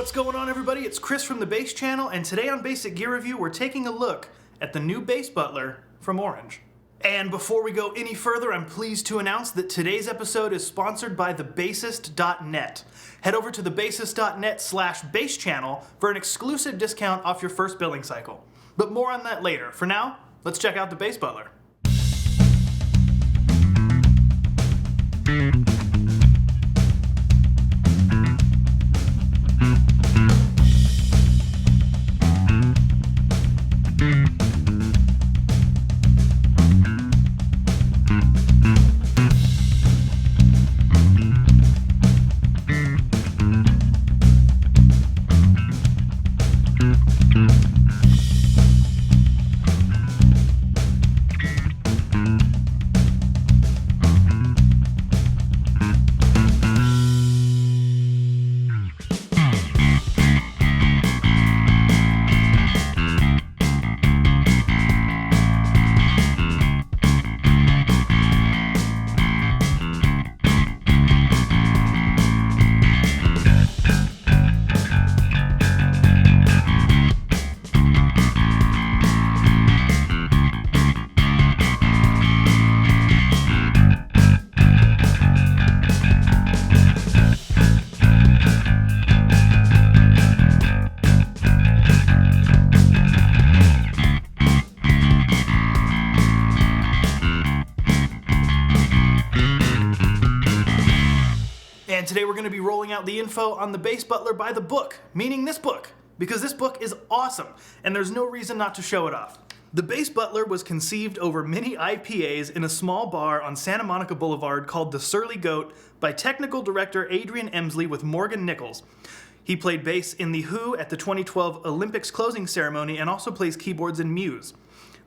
What's going on, everybody? It's Chris from the Bass Channel, and today on Basic Gear Review, we're taking a look at the new Bass Butler from Orange. And before we go any further, I'm pleased to announce that today's episode is sponsored by thebassist.net. Head over to thebassist.net/basschannel for an exclusive discount off your first billing cycle. But more on that later. For now, let's check out the Bass Butler. And today we're going to be rolling out the info on the Bass Butler by the book, meaning this book, because this book is awesome, and there's no reason not to show it off. The Bass Butler was conceived over many IPAs in a small bar on Santa Monica Boulevard called the Surly Goat by technical director Adrian Emsley with Morgan Nichols. He played bass in The Who at the 2012 Olympics closing ceremony and also plays keyboards in Muse.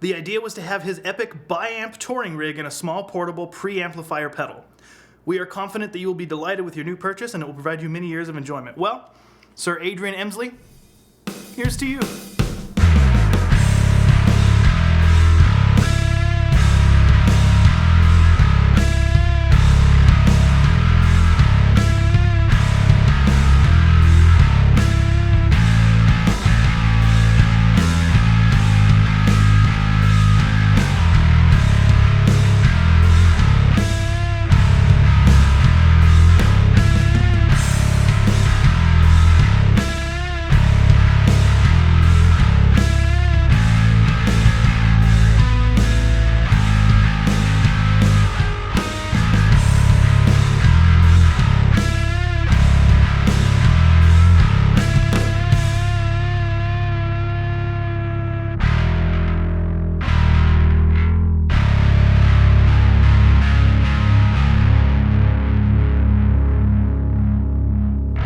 The idea was to have his epic bi-amp touring rig and a small portable pre-amplifier pedal. We are confident that you will be delighted with your new purchase and it will provide you many years of enjoyment. Well, Sir Adrian Emsley, here's to you.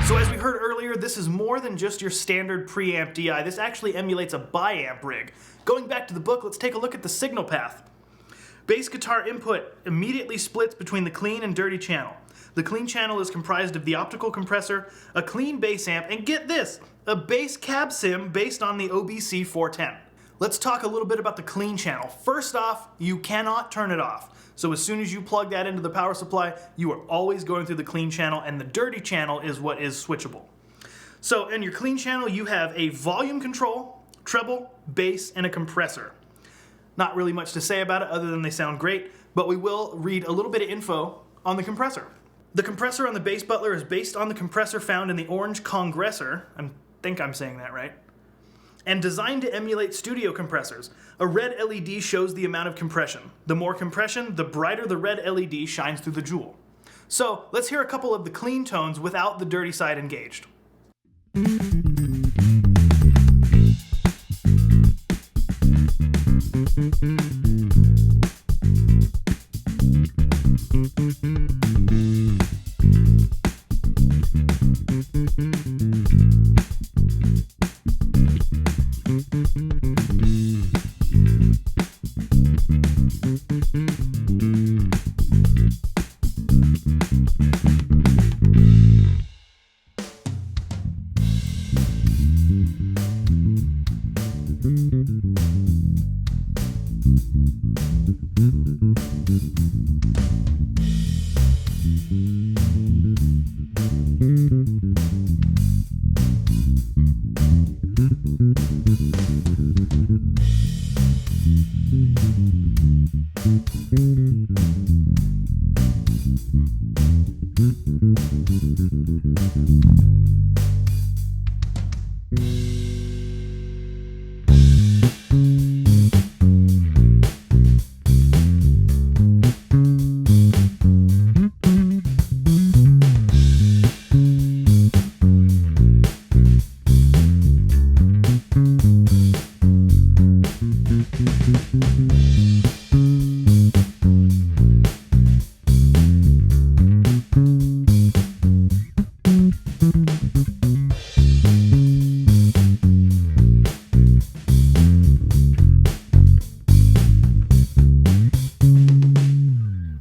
So as we heard earlier, this is more than just your standard preamp DI. This actually emulates a bi-amp rig. Going back to the book, let's take a look at the signal path. Bass guitar input immediately splits between the clean and dirty channel. The clean channel is comprised of the optical compressor, a clean bass amp, and get this, a bass cab sim based on the OBC 410. Let's talk a little bit about the clean channel. First off, you cannot turn it off. So as soon as you plug that into the power supply, you are always going through the clean channel, and the dirty channel is what is switchable. So in your clean channel, you have a volume control, treble, bass, and a compressor. Not really much to say about it other than they sound great, but we will read a little bit of info on the compressor. The compressor on the Bass Butler is based on the compressor found in the Orange Congressor, I think I'm saying that right, and designed to emulate studio compressors. A red LED shows the amount of compression. The more compression, the brighter the red LED shines through the jewel. So let's hear a couple of the clean tones without the dirty side engaged.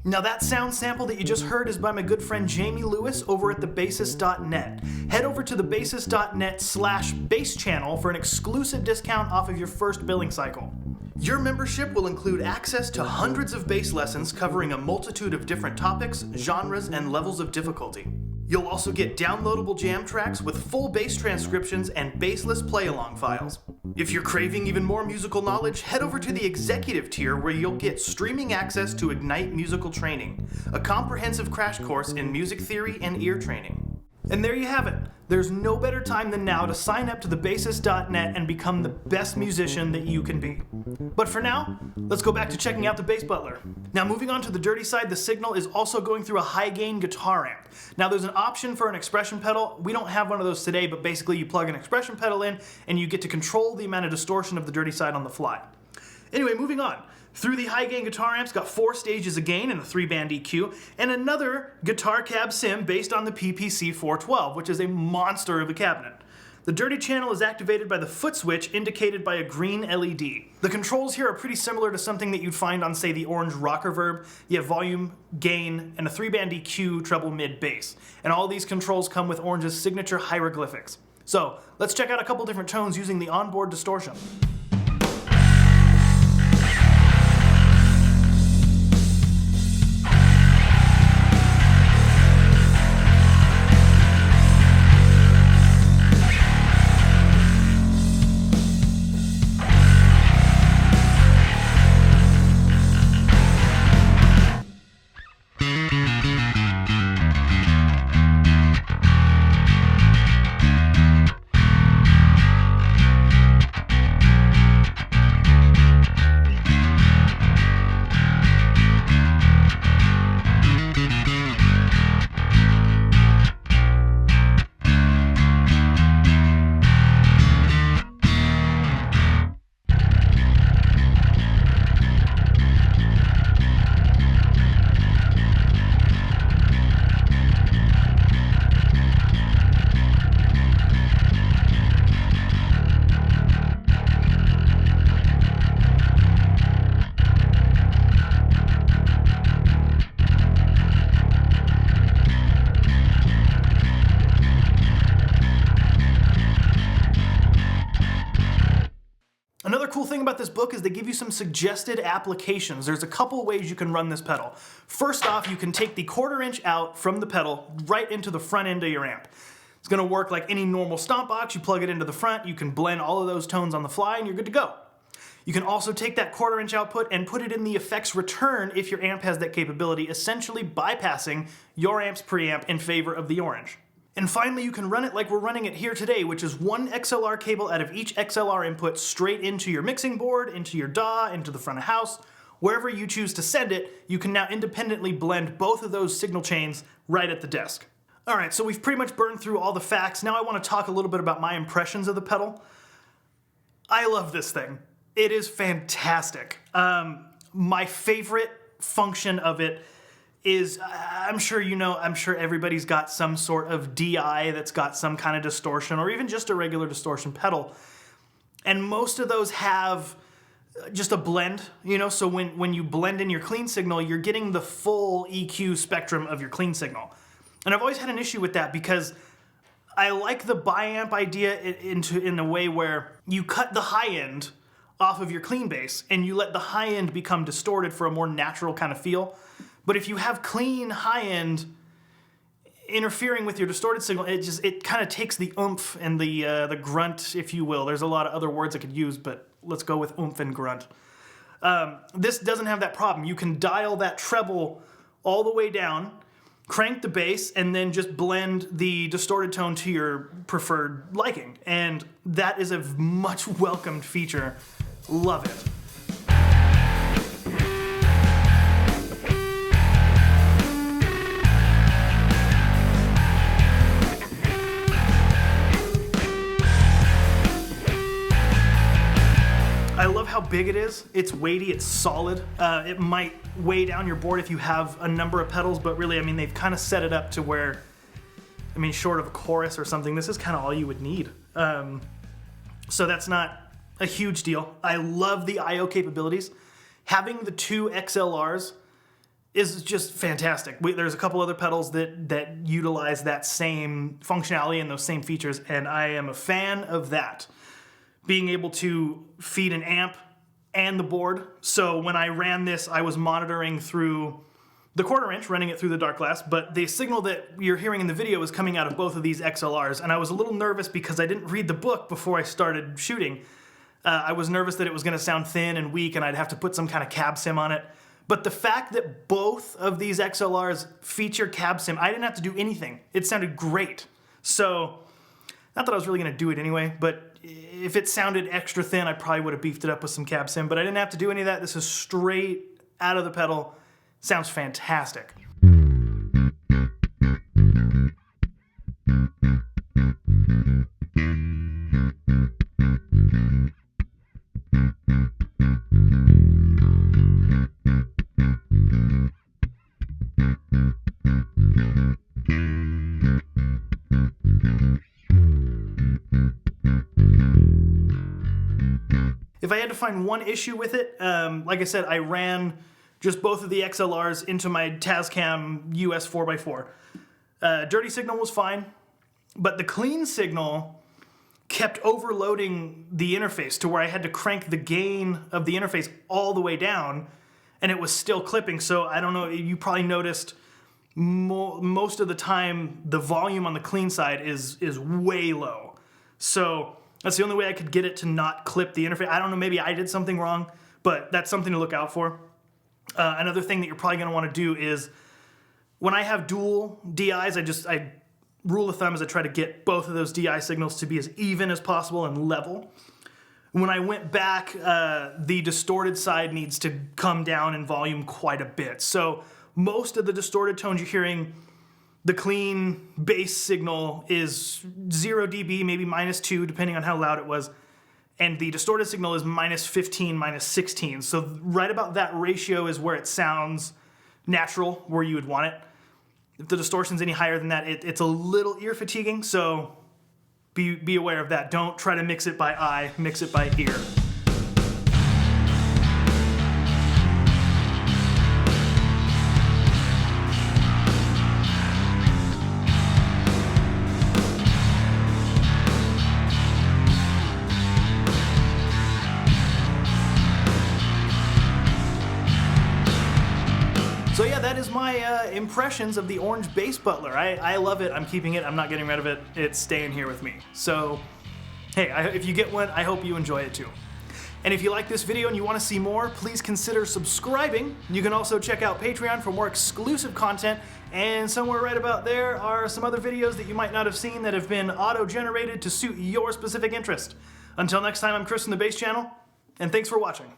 Now that sound sample that you just heard is by my good friend Jayme Lewis over at thebassist.net. Head over to thebassist.net/bass channel for an exclusive discount off of your first billing cycle. Your membership will include access to hundreds of bass lessons covering a multitude of different topics, genres, and levels of difficulty. You'll also get downloadable jam tracks with full bass transcriptions and bassless play-along files. If you're craving even more musical knowledge, head over to the executive tier where you'll get streaming access to Ignite Musical Training, a comprehensive crash course in music theory and ear training. And there you have it. There's no better time than now to sign up to thebassist.net and become the best musician that you can be. But for now, let's go back to checking out the Bass Butler. Now moving on to the dirty side, the Signal is also going through a high-gain guitar amp. Now there's an option for an expression pedal. We don't have one of those today, but basically you plug an expression pedal in and you get to control the amount of distortion of the dirty side on the fly. Anyway, moving on. Through the high-gain guitar amps, got 4 stages of gain and a 3-band EQ, and another guitar cab sim based on the PPC 412, which is a monster of a cabinet. The dirty channel is activated by the foot switch indicated by a green LED. The controls here are pretty similar to something that you'd find on, say, the Orange Rocker Verb. You have volume, gain, and a 3-band EQ, treble, mid, bass. And all these controls come with Orange's signature hieroglyphics. So, let's check out a couple different tones using the onboard distortion. Another cool thing about this book is they give you some suggested applications. There's a couple ways you can run this pedal. First off, you can take the 1/4 inch out from the pedal right into the front end of your amp. It's going to work like any normal stomp box. You plug it into the front, you can blend all of those tones on the fly, and you're good to go. You can also take that 1/4 inch output and put it in the effects return if your amp has that capability, essentially bypassing your amp's preamp in favor of the Orange. And finally, you can run it like we're running it here today, which is one XLR cable out of each XLR input straight into your mixing board, into your DAW, into the front of house. Wherever you choose to send it, you can now independently blend both of those signal chains right at the desk. All right, so we've pretty much burned through all the facts. Now I want to talk a little bit about my impressions of the pedal. I love this thing. It is fantastic. My favorite function of it is, I'm sure you know, I'm sure everybody's got some sort of DI that's got some kind of distortion or even just a regular distortion pedal. And most of those have just a blend, you know, so when you blend in your clean signal, you're getting the full EQ spectrum of your clean signal. And I've always had an issue with that because I like the bi-amp idea in a way where you cut the high end off of your clean bass and you let the high end become distorted for a more natural kind of feel. But if you have clean high end interfering with your distorted signal, it kind of takes the oomph and the grunt, if you will. There's a lot of other words I could use, but let's go with oomph and grunt. This doesn't have that problem. You can dial that treble all the way down, crank the bass, and then just blend the distorted tone to your preferred liking. And that is a much welcomed feature. Love it. I love how big it is. It's weighty, it's solid. It might weigh down your board if you have a number of pedals, but really, I mean, they've kind of set it up to where, I mean, short of a chorus or something, this is kind of all you would need. So that's not a huge deal. I love the I/O capabilities. Having the two XLRs is just fantastic. There's a couple other pedals that utilize that same functionality and those same features, and I am a fan of that. Being able to feed an amp and the board. So when I ran this, I was monitoring through the 1/4 inch, running it through the dark glass, but the signal that you're hearing in the video is coming out of both of these XLRs, and I was a little nervous because I didn't read the book before I started shooting. I was nervous that it was going to sound thin and weak and I'd have to put some kind of cab sim on it. But the fact that both of these XLRs feature cab sim, I didn't have to do anything. It sounded great. So, not that I was really going to do it anyway, but if it sounded extra thin, I probably would have beefed it up with some cab sim, but I didn't have to do any of that. This is straight out of the pedal. Sounds fantastic. If I had to find one issue with it, like I said, I ran just both of the XLRs into my Tascam US 4x4. Dirty signal was fine, but the clean signal kept overloading the interface to where I had to crank the gain of the interface all the way down, and it was still clipping. So I don't know, you probably noticed most of the time the volume on the clean side is way low. So that's the only way I could get it to not clip the interface. I don't know, maybe I did something wrong, but that's something to look out for. Another thing that you're probably going to want to do is when I have dual DIs, I rule of thumb is I try to get both of those DI signals to be as even as possible and level. When I went back, the distorted side needs to come down in volume quite a bit. So most of the distorted tones you're hearing, the clean bass signal is 0 dB, maybe -2, depending on how loud it was. And the distorted signal is -15, -16. So right about that ratio is where it sounds natural, where you would want it. If the distortion's any higher than that, it's a little ear fatiguing, so be aware of that. Don't try to mix it by eye, mix it by ear. So yeah, that is my impressions of the orange Bass Butler. I love it. I'm keeping it. I'm not getting rid of it. It's staying here with me. So, hey, if you get one, I hope you enjoy it too. And if you like this video and you want to see more, please consider subscribing. You can also check out Patreon for more exclusive content, and somewhere right about there are some other videos that you might not have seen that have been auto-generated to suit your specific interest. Until next time, I'm Chris from the Bass Channel, and thanks for watching.